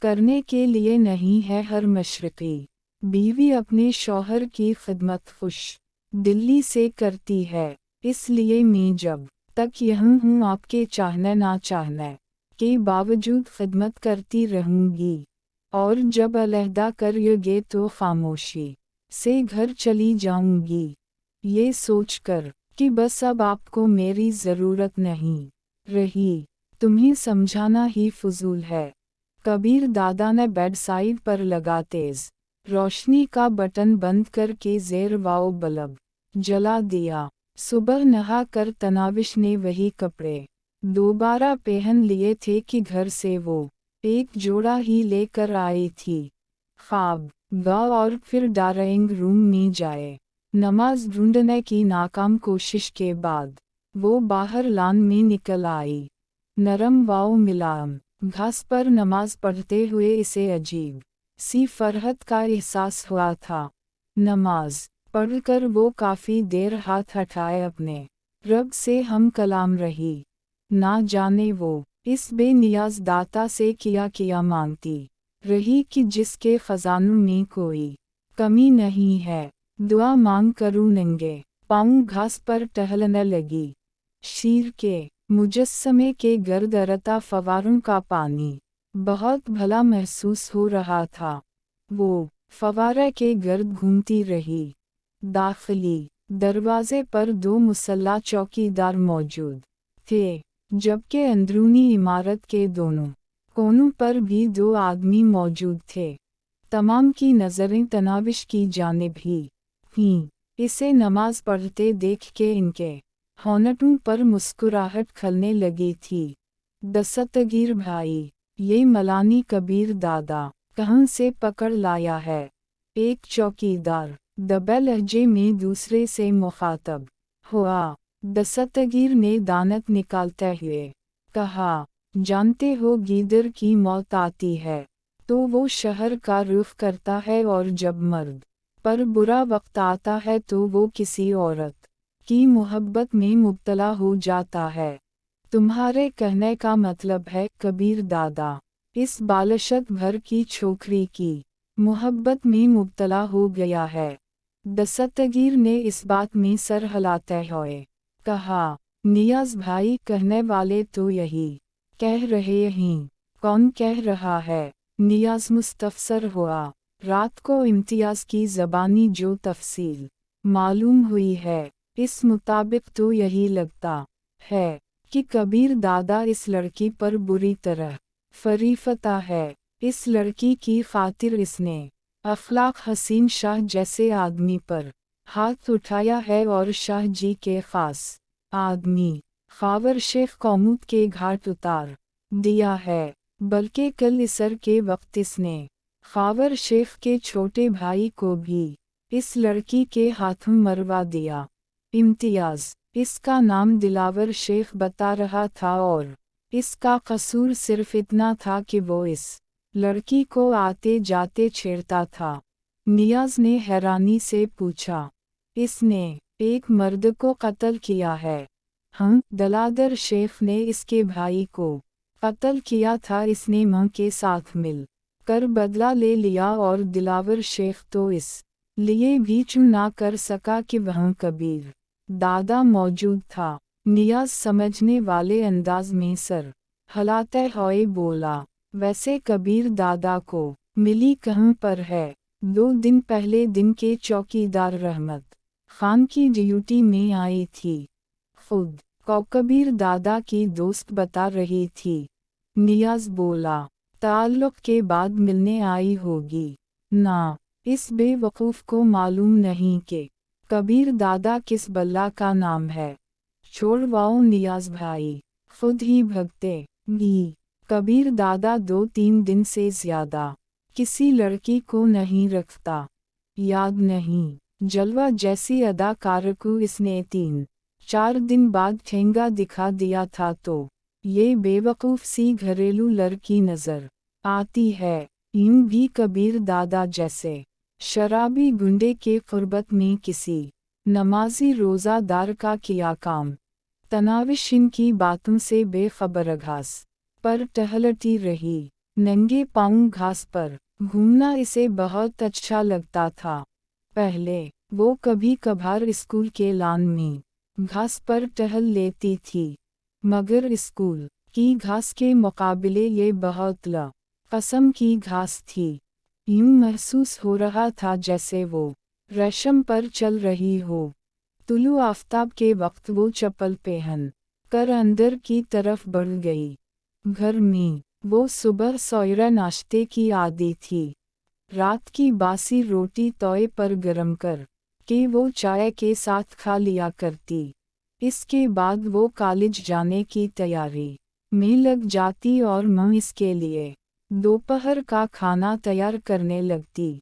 करने के लिए नहीं है हर मशरक़ी। बीवी अपने शौहर की खिदमत खुश दिल्ली से करती है, इसलिए मैं जब तक यहाँ हूँ आपके चाहने ना चाहने के बावजूद खिदमत करती रहूँगी, और जब अलहदा करोगे तो खामोशी से घर चली जाऊँगी, ये सोचकर कि बस अब आपको मेरी ज़रूरत नहीं रही। तुम्हें समझाना ही फजूल है। कबीर दादा ने बेड साइड पर लगा तेज रोशनी का बटन बंद करके ज़ेर-वाओ बल्ब जला दिया। सुबह नहा कर तनाविश ने वही कपड़े दोबारा पहन लिए थे कि घर से वो एक जोड़ा ही लेकर आई थी। ख्वाब गा और फिर डाइनिंग रूम में जाए। नमाज ढूंढने की नाकाम कोशिश के बाद वो बाहर लान में निकल आई। नरम वाओ मिलाम घास पर नमाज पढ़ते हुए इसे अजीब सी फरहत का एहसास हुआ था। नमाज पढ़कर वो काफ़ी देर हाथ हटाए अपने रब से हम कलाम रही। ना जाने वो इस बेनियाज दाता से किया मांगती रही कि जिसके ख़ज़ानों में कोई कमी नहीं है। दुआ मांग करूँ नंगे पाँव घास पर टहलने लगी। शीर के मुजस्समे के गर्दरता फवारों का पानी बहुत भला महसूस हो रहा था। वो फवारे के गर्द घूमती रही। दाखिली दरवाजे पर 2 मुसल्ला चौकीदार मौजूद थे, जबकि अंदरूनी इमारत के दोनों कोनों पर भी 2 आदमी मौजूद थे। तमाम की नज़रें तनाविश की जानिब ही थीं। इसे नमाज पढ़ते देख के इनके होंठों पर मुस्कुराहट खलने लगी थी। दस्तगीर भाई, ये मलानी कबीर दादा कहाँ से पकड़ लाया है? एक चौकीदार दबे लहजे में दूसरे से मुखातब हुआ। दस्तगीर ने दानत निकालते हुए कहा, जानते हो गीदड़ की मौत आती है तो वो शहर का रुख करता है, और जब मर्द पर बुरा वक्त आता है तो वो किसी औरत की मोहब्बत में मुब्तला हो जाता है। तुम्हारे कहने का मतलब है कबीर दादा इस बालशत भर की छोकरी की मोहब्बत में मुब्तला हो गया है। दस्तगीर ने इस बात में सर हिलाते हुए कहा, नियाज भाई कहने वाले तो यही कह रहे हैं। कौन कह रहा है? नियाज मुस्तफसर हुआ। रात को इम्तियाज़ की ज़बानी जो तफसील मालूम हुई है, इस मुताबिक तो यही लगता है कि कबीर दादा इस लड़की पर बुरी तरह फरीफता है। इस लड़की की खातिर इसने अखलाक हसीन शाह जैसे आदमी पर हाथ उठाया है, और शाह जी के ख़ास आदमी खावर शेख कौमूद के घाट उतार दिया है। बल्कि कल इसर के वक्त इसने खावर शेख के छोटे भाई को भी इस लड़की के हाथों मरवा दिया। इम्तियाज़ इसका नाम दिलावर शेख बता रहा था, और इसका कसूर सिर्फ इतना था कि वो इस लड़की को आते जाते छेड़ता था। नियाज़ ने हैरानी से पूछा, इसने एक मर्द को कत्ल किया है? हाँ, दलादर शेख ने इसके भाई को कत्ल किया था। इसने मां के साथ मिल कर बदला ले लिया, और दिलावर शेख तो इस लिए भी चुप ना कर सका कि वहाँ कबीर दादा मौजूद था। नियाज़ समझने वाले अंदाज में सर हिलाते हुए बोला, वैसे कबीर दादा को मिली कहाँ पर है? 2 दिन पहले दिन के चौकीदार रहमत खान की ड्यूटी में आई थी। खुद को कबीर दादा की दोस्त बता रही थी। नियाज़ बोला, ताल्लुक़ के बाद मिलने आई होगी ना। इस बेवकूफ़ को मालूम नहीं कि कबीर दादा किस बल्ला का नाम है। छोड़वाओ नियाज़ भाई, खुद ही भगते भी। कबीर दादा 2-3 दिन से ज़्यादा किसी लड़की को नहीं रखता। याद नहीं, जलवा जैसी अदाकार को इसने 3-4 दिन बाद ठेंगा दिखा दिया था, तो ये बेवकूफ़ सी घरेलू लड़की नज़र आती है। यूं भी कबीर दादा जैसे शराबी गुंडे के क़ुर्बत में किसी नमाजी रोज़ादार का किया काम। तनाविश इनकी बातों से बेखबर घास पर टहलती रही। नंगे पांव घास पर घूमना इसे बहुत अच्छा लगता था। पहले वो कभी कभार स्कूल के लॉन में घास पर टहल लेती थी, मगर स्कूल की घास के मुकाबले ये बहुत ला कसम की घास थी। यूं महसूस हो रहा था जैसे वो रेशम पर चल रही हो। तुलु आफ्ताब के वक्त वो चप्पल पहन कर अंदर की तरफ बढ़ गई। घर में वो सुबह सवेरा नाश्ते की आदी थी। रात की बासी रोटी तवे पर गरम कर के वो चाय के साथ खा लिया करती। इसके बाद वो कॉलेज जाने की तैयारी में लग जाती और मां इसके लिए दोपहर का खाना तैयार करने लगती।